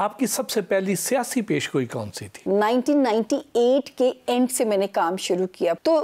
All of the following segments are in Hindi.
आपकी सबसे पहली सियासी पेशगोई कौन सी थी? 1998 के एंड से मैंने काम शुरू किया। तो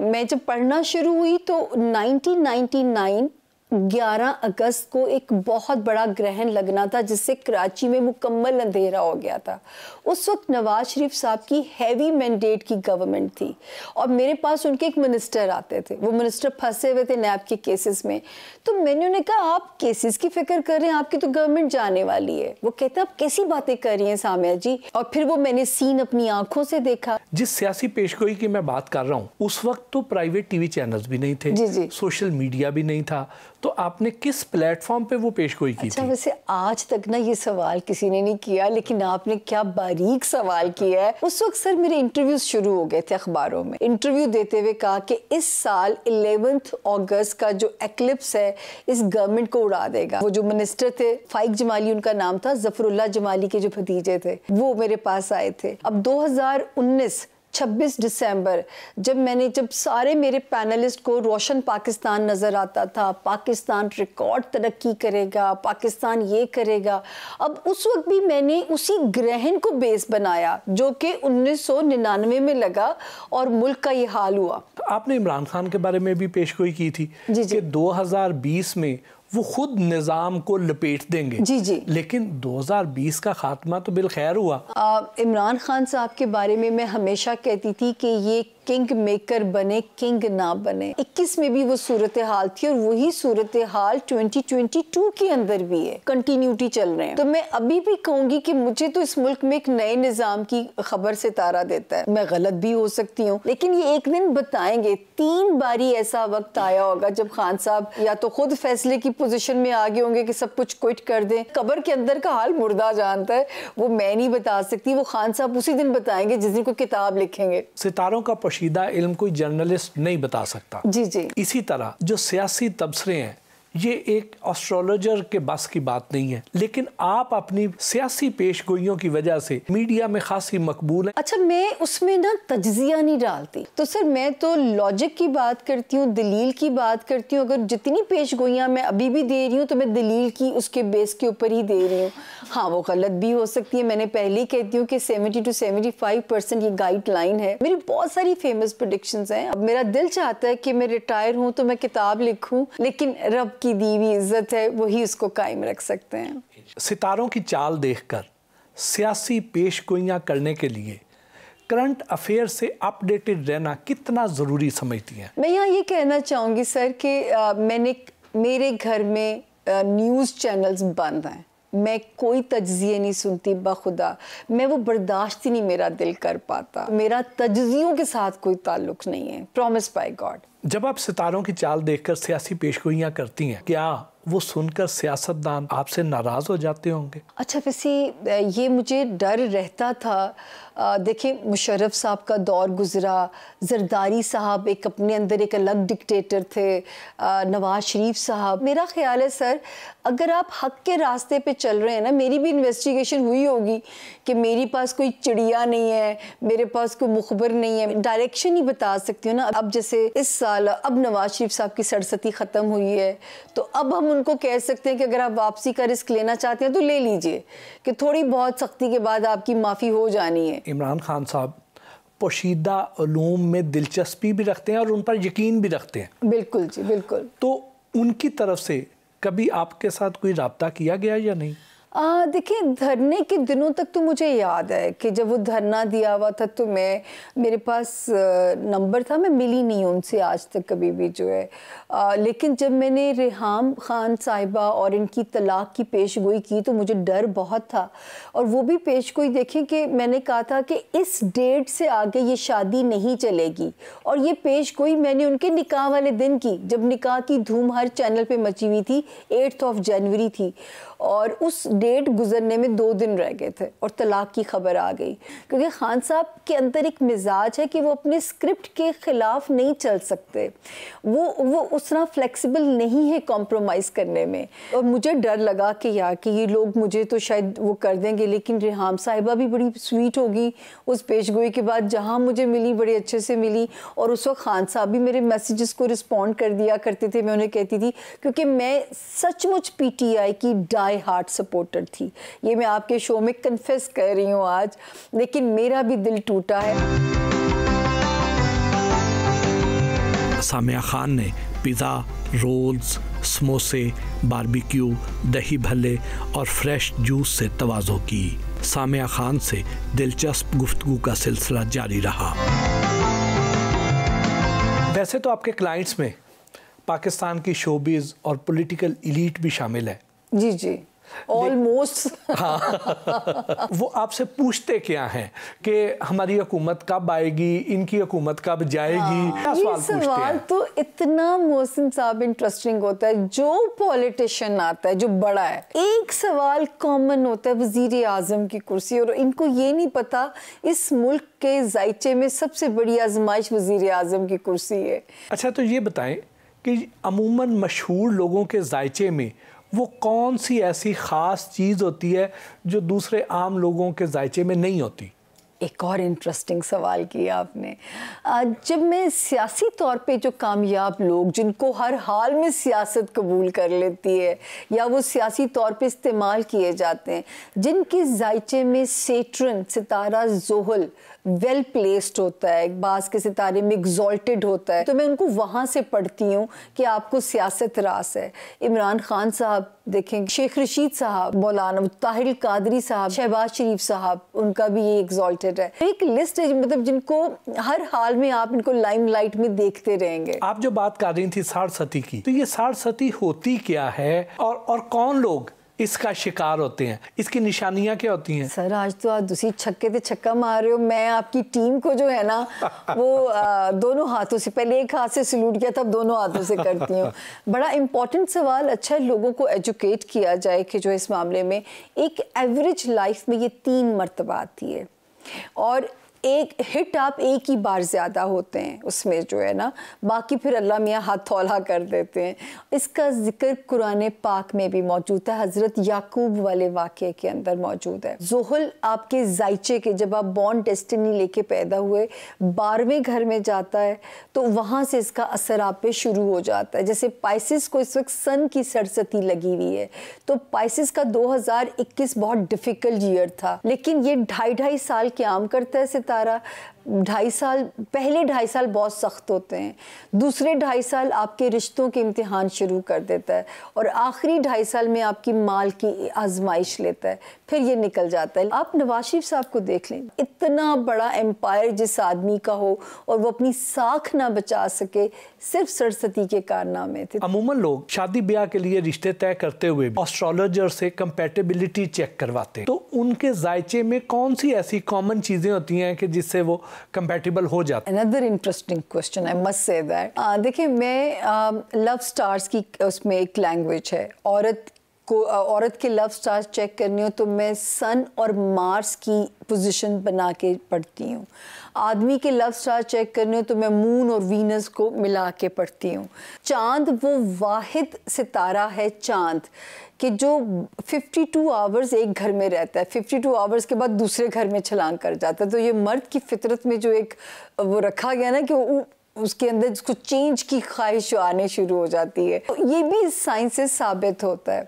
मैं जब पढ़ना शुरू हुई तो 1999 11 अगस्त को एक बहुत बड़ा ग्रहण लगना था जिससे कराची में मुकम्मल अंधेरा हो गया था। उस वक्त नवाज शरीफ साहब की हैवी मैंडेट की गवर्नमेंट थी और मेरे पास उनके एक मिनिस्टर आते थे। वो मिनिस्टर फंसे हुए थे नैब के केसेस में। तो मैंने उन्हें कहा, आप केसेस की फिक्र कर रहे हैं, आपकी तो गवर्नमेंट जाने वाली है। वो कहते हैं, आप कैसी बातें कर रही हैं सामिया जी। और फिर वो मैंने सीन अपनी आंखों से देखा। जिस सियासी पेशगोई की मैं बात कर रहा हूँ उस वक्त तो प्राइवेट टीवी चैनल्स भी नहीं थे, जी। सोशल मीडिया भी नहीं था, तो आपने किस प्लेटफॉर्म पे वो पेशगोई की थी? वैसे आज तक ना ये सवाल किसी ने नहीं किया, लेकिन आपने क्या बारीक सवाल किया है। उस वक्त सर मेरे इंटरव्यूज शुरू हो गए थे अखबारों में। इंटरव्यू देते हुए कहा कि इस साल 11 अगस्त का जो एक्लिप्स है इस गवर्नमेंट को उड़ा देगा। वो जो मिनिस्टर थे फाइक जमाली उनका नाम था, जफरुल्लाह जमाली के जो भतीजे थे, वो मेरे पास आए थे। अब 2019 26 दिसंबर जब सारे मेरे पैनलिस्ट को रोशन पाकिस्तान नज़र आता था, पाकिस्तान रिकॉर्ड तरक्की करेगा, पाकिस्तान ये करेगा, अब उस वक्त भी मैंने उसी ग्रहण को बेस बनाया जो कि 1999 में लगा और मुल्क का ये हाल हुआ। आपने इमरान खान के बारे में भी पेशगोई की थी कि 2020 में वो खुद निज़ाम को लपेट देंगे। जी। लेकिन 2020 का खात्मा तो बिलखैर हुआ। इमरान खान साहब के बारे में मैं हमेशा कहती थी कि ये किंग मेकर बने, किंग ना बने। 21 में भी वो सूरत हाल थी और वही सूरत हाल 2022 के अंदर भी है। कंटिन्यूटी चल रहे हैं। तो मैं अभी भी कहूंगी कि मुझे तो इस मुल्क में एक नए निजाम की खबर से तारा देता है। मैं गलत भी हो सकती हूँ, लेकिन ये एक दिन बताएंगे। 3 बारी ऐसा वक्त आया होगा जब खान साहब या तो खुद फैसले की पोजीशन में आ गए होंगे कि सब कुछ क्विट कर दें। कब्र के अंदर का हाल मुर्दा जानता है, वो मैं नहीं बता सकती। वो खान साहब उसी दिन बताएंगे जिस दिन कोई किताब लिखेंगे। सितारों का पोशीदा इल्म कोई जर्नलिस्ट नहीं बता सकता। जी। इसी तरह जो सियासी तबसरे हैं ये एक एस्ट्रोलॉजर के बस की बात नहीं है, लेकिन आप अपनी सियासी पेशगोइयों की वजह से मीडिया में खासी मकबूल है। अच्छा, मैं उसमें ना तज्जिया नहीं डालती। तो सर मैं तो लॉजिक की बात करती हूँ, दलील की बात करती हूँ। अगर जितनी पेशगोइयाँ मैं अभी भी दे रही हूँ तो मैं दलील की उसके बेस के ऊपर ही दे रही हूँ। हाँ, वो गलत भी हो सकती है। मैंने पहले ही कहती हूँ कि 70 to 75% ये गाइडलाइन है। मेरी बहुत सारी फेमस प्रेडिक्शंस हैं। अब मेरा दिल चाहता है कि मैं रिटायर हूँ तो मैं किताब लिखूँ, लेकिन रब की दी हुई इज्जत है, वही उसको कायम रख सकते हैं। सितारों की चाल देखकर सियासी पेशगोइयां करने के लिए करंट अफेयर से अपडेटेड रहना कितना ज़रूरी समझती हैं? मैं यहाँ ये कहना चाहूँगी सर कि मेरे घर में न्यूज़ चैनल्स बंद हैं। मैं कोई तज्जिए नहीं सुनती, बखुदा मैं वो बर्दाश्त ही नहीं मेरा दिल कर पाता। मेरा तज्जियों के साथ कोई ताल्लुक नहीं है, प्रॉमिस बाय गॉड। जब आप सितारों की चाल देखकर सियासी पेशगोइयां करती हैं, क्या वो सुनकर सियासतदान आपसे नाराज हो जाते होंगे? अच्छा, वैसे ये मुझे डर रहता था। देखिए, मुशर्रफ साहब का दौर गुजरा, जरदारी साहब एक अपने अंदर एक अलग डिक्टेटर थे, नवाज शरीफ साहब। मेरा ख्याल है सर, अगर आप हक के रास्ते पे चल रहे हैं ना, मेरी भी इन्वेस्टिगेशन हुई होगी कि मेरे पास कोई चिड़िया नहीं है, मेरे पास कोई मुखबर नहीं है, डायरेक्शन ही बता सकती हूँ ना। अब जैसे इस साल अब नवाज शरीफ साहब की सरसती ख़त्म हुई है, तो अब हम उनको कह सकते हैं कि अगर आप वापसी का रिस्क लेना चाहते हैं तो ले लीजिए, कि थोड़ी बहुत सख्ती के बाद आपकी माफ़ी हो जानी है। इमरान खान साहब पोशीदा उलूम में दिलचस्पी भी रखते हैं और उन पर यकीन भी रखते हैं। बिल्कुल जी, बिल्कुल। तो उनकी तरफ से कभी आपके साथ कोई राब्ता किया गया या नहीं? देखिए, धरने के दिनों तक तो मुझे याद है कि जब वो धरना दिया हुआ था तो मेरे पास नंबर था, मैं मिली नहीं उनसे आज तक कभी भी जो है। लेकिन जब मैंने रेहाम खान साहिबा और इनकी तलाक की पेशगोई की तो मुझे डर बहुत था। और वो भी पेशगोई देखें कि मैंने कहा था कि इस डेट से आगे ये शादी नहीं चलेगी, और ये पेशगोई मैंने उनके निकाह वाले दिन की, जब निकाह की धूम हर चैनल पे मची हुई थी। 8 जनवरी थी और उस डेट गुजरने में 2 दिन रह गए थे और तलाक की खबर आ गई। क्योंकि खान साहब के अंदर एक मिजाज है कि वो अपने स्क्रिप्ट के खिलाफ नहीं चल सकते, वो उस तरह फ्लेक्सिबल नहीं है कॉम्प्रोमाइज़ करने में। और मुझे डर लगा कि यार कि ये लोग मुझे तो शायद वो कर देंगे, लेकिन रेहाम साहिबा भी बड़ी स्वीट होगी उस पेशगोई के बाद, जहाँ मुझे मिली बड़े अच्छे से मिली। और उस वक्त खान साहब भी मेरे मैसेजेस को रिस्पॉन्ड कर दिया करते थे, मैं उन्हें कहती थी, क्योंकि मैं सचमुच PTI की डाई हार्ट सपोर्टर थी। ये मैं आपके शो में कन्फेस कर रही हूँ आज, लेकिन मेरा भी दिल टूटा है। सामिया खान ने पिज़्ज़ा, रोल्स, समोसे, बारबेक्यू, दही भल्ले और फ्रेश जूस से तवाज़ो की। सामिया खान से दिलचस्प गुफ्तगू का सिलसिला जारी रहा। वैसे तो आपके क्लाइंट्स में पाकिस्तान की शोबिज़ और पॉलिटिकल एलीट भी शामिल है। जी जी, ऑलमोस्ट। हाँ। वो आपसे पूछते क्या हैं कि हमारी हुकूमत कब आएगी, इनकी हुकूमत कब जाएगी? क्या ये सवाल तो इतना मोहसिन साहब इंटरेस्टिंग होता है। जो पॉलिटिशियन आता है जो बड़ा है, एक सवाल कॉमन होता है, वजीर आजम की कुर्सी, और इनको ये नहीं पता इस मुल्क के जायचे में सबसे बड़ी आजमाइश वजीर आजम की कुर्सी है। अच्छा, तो ये बताएं कि अमूमन मशहूर लोगों के जायचे में वो कौन सी ऐसी ख़ास चीज़ होती है जो दूसरे आम लोगों के जायचे में नहीं होती? एक और इंटरेस्टिंग सवाल किया आपने। जब मैं सियासी तौर पे जो कामयाब लोग जिनको हर हाल में सियासत कबूल कर लेती है या वो सियासी तौर पे इस्तेमाल किए जाते हैं, जिनके जायचे में सेट्रन सितारा ज़ोहल वेल प्लेस्ड होता है, बाज़ के सितारे में एग्जॉल्टेड होता है, तो मैं उनको वहाँ से पढ़ती हूँ कि आपको सियासत रास है। इमरान खान साहब देखें, शेख रशीद साहब, मौलाना ताहिर कादरी साहब, शहबाज शरीफ साहब, उनका भी ये एग्जॉल्टेड है। एक लिस्ट है मतलब जिनको हर हाल में आप इनको लाइमलाइट में देखते रहेंगे। आप जो बात कर रही थी साठ सती की, तो ये साठ सती होती क्या है और कौन लोग इसका शिकार होते हैं? इसकी निशानियां क्या होती हैं? सर, आज तो आप दूसरी छक्के पे छक्का मार रहे हो। मैं आपकी टीम को जो है ना वो दोनों हाथों से, पहले एक हाथ से सल्यूट किया, तब दोनों हाथों से करती हूँ। बड़ा इंपॉर्टेंट सवाल। अच्छा, लोगों को एजुकेट किया जाए कि जो इस मामले में एक एवरेज लाइफ में ये 3 मरतबा आती है, और एक हिट आप एक ही बार ज़्यादा होते हैं उसमें जो है ना, बाकी फिर अल्लाह मियाँ हाथ थौला कर देते हैं। इसका जिक्र कुरान पाक में भी मौजूद है, हज़रत याकूब वाले वाक़े के अंदर मौजूद है। ज़ोहल आपके जायचे के, जब आप बॉर्न डेस्टिनी लेके पैदा हुए, 12वें घर में जाता है तो वहाँ से इसका असर आप पे शुरू हो जाता है। जैसे पाइसिस को इस वक्त सन की सरसती लगी हुई है, तो पाइसिस का 2021 बहुत डिफ़िकल्ट ईयर था, लेकिन ये 2.5 साल क्याम करता है सितारा। 2.5 साल, पहले 2.5 साल बहुत सख्त होते हैं, दूसरे 2.5 साल आपके रिश्तों के इम्तिहान शुरू कर देता है, और आखिरी 2.5 साल में आपकी माल की आजमाइश लेता है, फिर ये निकल जाता है। आप नवाज शरीफ साहब को देख लें, इतना बड़ा एम्पायर जिस आदमी का हो और वो अपनी साख ना बचा सके, सिर्फ सरसती के कारनामे थे। अमूमन लोग शादी ब्याह के लिए रिश्ते तय करते हुए एस्ट्रोलॉजर से कंपैटिबिलिटी चेक करवाते हैं, तो उनके जायचे में कौन सी ऐसी कॉमन चीजें होती हैं कि जिससे वो कंपैटिबल हो जाते हैं? Another interesting question, I must say that. देखिए, मैं लव स्टार्स की उसमें एक लैंग्वेज है। औरत के लव स्टार्स चेक करनी हो तो मैं सन और मार्स की पोजीशन बना के पढ़ती हूँ। आदमी के लव स्टार चेक करने हो तो मैं मून और वीनस को मिला के पढ़ती हूँ। चांद वो वाहिद सितारा है चांद कि जो 52 आवर्स एक घर में रहता है, 52 आवर्स के बाद दूसरे घर में छलांग कर जाता है। तो ये मर्द की फितरत में जो एक वो रखा गया ना कि उसके अंदर जिसको चेंज की ख्वाहिश आने शुरू हो जाती है, तो ये भी साइंस से साबित होता है।